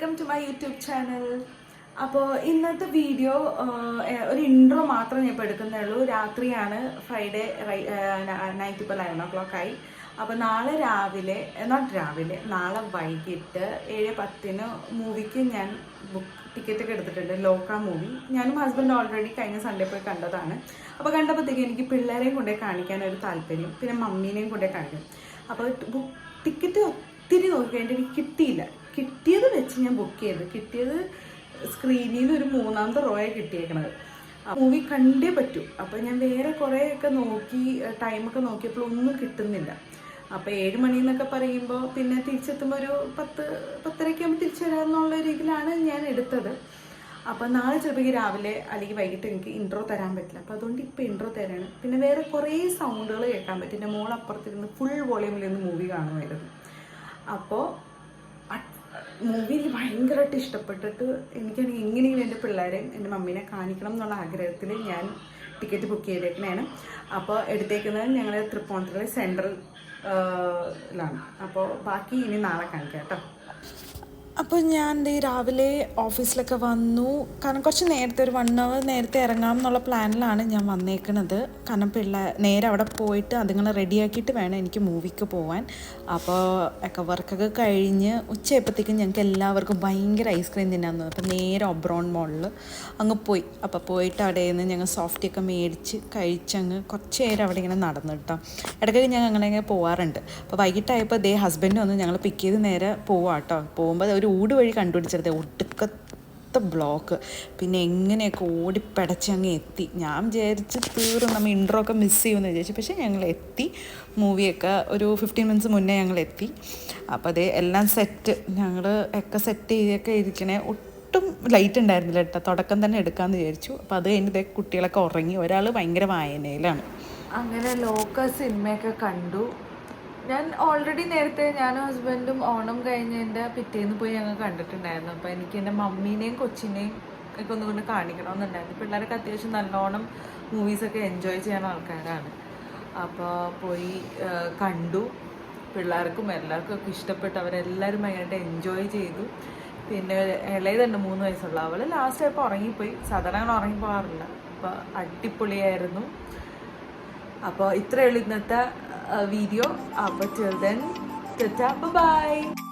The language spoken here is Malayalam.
Welcome to my YouTube channel. അപ്പോൾ ഇന്നത്തെ വീഡിയോ ഒരു ഇൻട്രോ മാത്രം ഞാൻ ഇപ്പോൾ എടുക്കുന്നേ ഉള്ളൂ. രാത്രിയാണ്, ഫ്രൈഡേ നൈറ്റ്, ഇപ്പോൾ 11 o'clock ആയി. അപ്പോൾ നാളെ നാളെ വൈകിട്ട് 7:10 മൂവിക്ക് ഞാൻ ടിക്കറ്റൊക്കെ എടുത്തിട്ടുണ്ട്. ലോക്ക മൂവി. ഞാനും ഹസ്ബൻഡ് ഓൾറെഡി കഴിഞ്ഞ സൺഡേ പോയി കണ്ടതാണ്. അപ്പോൾ കണ്ടപ്പോഴത്തേക്ക് എനിക്ക് പിള്ളേരെയും കൊണ്ടേ കാണിക്കാനൊരു താല്പര്യം, പിന്നെ മമ്മീനെയും കൊണ്ടേ കാണിക്കും. അപ്പോൾ ടിക്കറ്റ് ഒത്തിരി നോക്കിയിട്ട് എനിക്ക് കിട്ടിയില്ല. കിട്ടിയത് വെച്ച് ഞാൻ ബുക്ക് ചെയ്ത്, കിട്ടിയത് സ്ക്രീനിൽ നിന്ന് ഒരു 3ാമത്തെ റോയാണ് കിട്ടിയേക്കണത്. മൂവി കണ്ടേ പറ്റൂ. അപ്പോൾ ഞാൻ വേറെ കുറേയൊക്കെ നോക്കി, ടൈമൊക്കെ നോക്കിയപ്പോൾ ഒന്നും കിട്ടുന്നില്ല. അപ്പോൾ 7 മണി എന്നൊക്കെ പറയുമ്പോൾ പിന്നെ തിരിച്ചെത്തുമ്പോൾ ഒരു 10-10:30 ആകുമ്പോൾ തിരിച്ചു വരാമെന്നുള്ള രീതിയിലാണ് ഞാൻ എടുത്തത്. അപ്പോൾ നാളെ ചിലപ്പോൾ രാവിലെ അല്ലെങ്കിൽ വൈകിട്ട് എനിക്ക് ഇൻട്രോ തരാൻ പറ്റില്ല. അപ്പോൾ അതുകൊണ്ട് ഇപ്പോൾ ഇൻട്രോ തരാണ്. പിന്നെ വേറെ കുറേ സൗണ്ടുകൾ കേൾക്കാൻ പറ്റും. എൻ്റെ മോളപ്പുറത്തിരുന്ന് ഫുൾ വോളിയൂമിലിരുന്ന് മൂവി കാണുമായിരുന്നു. അപ്പോൾ മൂവി എനിക്ക് ഭയങ്കരമായിട്ട് ഇഷ്ടപ്പെട്ടിട്ട് എനിക്കാണെങ്കിൽ എങ്ങനെയും എൻ്റെ പിള്ളേരെയും എൻ്റെ മമ്മീനെ കാണിക്കണം എന്നുള്ള ആഗ്രഹത്തിൽ ഞാൻ ടിക്കറ്റ് ബുക്ക് ചെയ്തേക്കണേണ്. അപ്പോൾ എടുത്തേക്കുന്നത് ഞങ്ങൾ തൃപ്പൂണിത്തുറ സെൻട്രലാണ്. അപ്പോൾ ബാക്കി ഇനി നാളെ കാണിക്കാം കേട്ടോ. അപ്പോൾ ഞാൻ രാവിലെ ഓഫീസിലൊക്കെ വന്നു. കാരണം കുറച്ച് നേരത്തെ, ഒരു 1 hour നേരത്തെ ഇറങ്ങാം എന്നുള്ള പ്ലാനിലാണ് ഞാൻ വന്നേക്കണത്. കാരണം നേരെ അവിടെ പോയിട്ട് അതുങ്ങളെ റെഡിയാക്കിയിട്ട് വേണം എനിക്ക് മൂവിക്ക് പോകാൻ. അപ്പോൾ വർക്കൊക്കെ കഴിഞ്ഞ് ഉച്ചയായപ്പോഴത്തേക്കും ഞങ്ങൾക്ക് എല്ലാവർക്കും ഭയങ്കര ഐസ്ക്രീം തിന്നാൻ തോന്നി. അപ്പോൾ നേരെ ഒബ്രോൺ മോളിൽ അങ്ങ് പോയി. അപ്പോൾ പോയിട്ട് അവിടെ നിന്ന് ഞങ്ങൾ സോഫ്റ്റിയൊക്കെ മേടിച്ച് കഴിച്ചങ്ങ് കുറച്ച് നേരം അവിടെ ഇങ്ങനെ നടന്നു കേട്ടോ. ഇടയ്ക്കൊക്കെ ഞങ്ങൾ അങ്ങനെ പോകാറുണ്ട്. അപ്പോൾ വൈകിട്ടായപ്പോൾ ഹസ്ബൻഡ് വന്ന് ഞങ്ങൾ പിക്ക് ചെയ്ത് നേരെ പോവാം കേട്ടോ. പോകുമ്പോൾ ഒരു ഊട് വഴി കണ്ടുപിടിച്ചത് ഒടുക്കത്തെ ബ്ലോക്ക്. പിന്നെ എങ്ങനെയൊക്കെ ഓടിപ്പടച്ച് അങ്ങ് എത്തി. ഞാൻ വിചാരിച്ച് നമ്മൾ ഇൻട്രോ ഒക്കെ മിസ് ചെയ്യുമെന്ന് വിചാരിച്ചു. പക്ഷേ ഞങ്ങൾ എത്തി. മൂവിയൊക്കെ ഒരു 15 minutes മുന്നേ ഞങ്ങൾ എത്തി. അപ്പോൾ എല്ലാം സെറ്റ്, ഞങ്ങൾ ഒക്കെ സെറ്റ് ചെയ്തൊക്കെ ഇരിക്കണേ. ഒട്ടും ലൈറ്റ് ഉണ്ടായിരുന്നില്ല കേട്ടോ. തുടക്കം തന്നെ എടുക്കാമെന്ന് വിചാരിച്ചു. അപ്പോൾ അത് കഴിഞ്ഞ് കുട്ടികളൊക്കെ ഉറങ്ങി. ഒരാൾ ഭയങ്കര വായനയിലാണ്. അങ്ങനെ ലോക്ക സിനിമയൊക്കെ കണ്ടു. ഞാൻ ഓൾറെഡി നേരത്തെ ഞാനും ഹസ്ബൻഡും ഓണം കഴിഞ്ഞതിൻ്റെ പിറ്റേന്ന് പോയി ഞങ്ങൾ കണ്ടിട്ടുണ്ടായിരുന്നു. അപ്പോൾ എനിക്ക് എൻ്റെ മമ്മീനെയും കൊച്ചിനെയും ഒക്കെ ഒന്നുകൊണ്ട് കാണിക്കണമെന്നുണ്ടായിരുന്നു. പിള്ളേരൊക്കെ അത്യാവശ്യം നല്ലോണം മൂവീസൊക്കെ എൻജോയ് ചെയ്യുന്ന ആൾക്കാരാണ്. അപ്പോൾ പോയി കണ്ടു. പിള്ളേർക്കും എല്ലാവർക്കും ഒക്കെ ഇഷ്ടപ്പെട്ടു. അവരെല്ലാവരും ഭയങ്കരമായിട്ട് എൻജോയ് ചെയ്തു. പിന്നെ ഇളയതുണ്ട് 3 വയസ്സുള്ള, അവൾ ലാസ്റ്റ് ആയപ്പോൾ ഉറങ്ങിപ്പോയി. സാധാരണ അങ്ങനെ ഉറങ്ങിപ്പോകാറില്ല. അപ്പോൾ അടിപൊളിയായിരുന്നു. അപ്പോൾ ഇത്രയേ ഉള്ളൂ ഇന്നത്തെ വീഡിയോ. അപ്പോൾ till then, bye.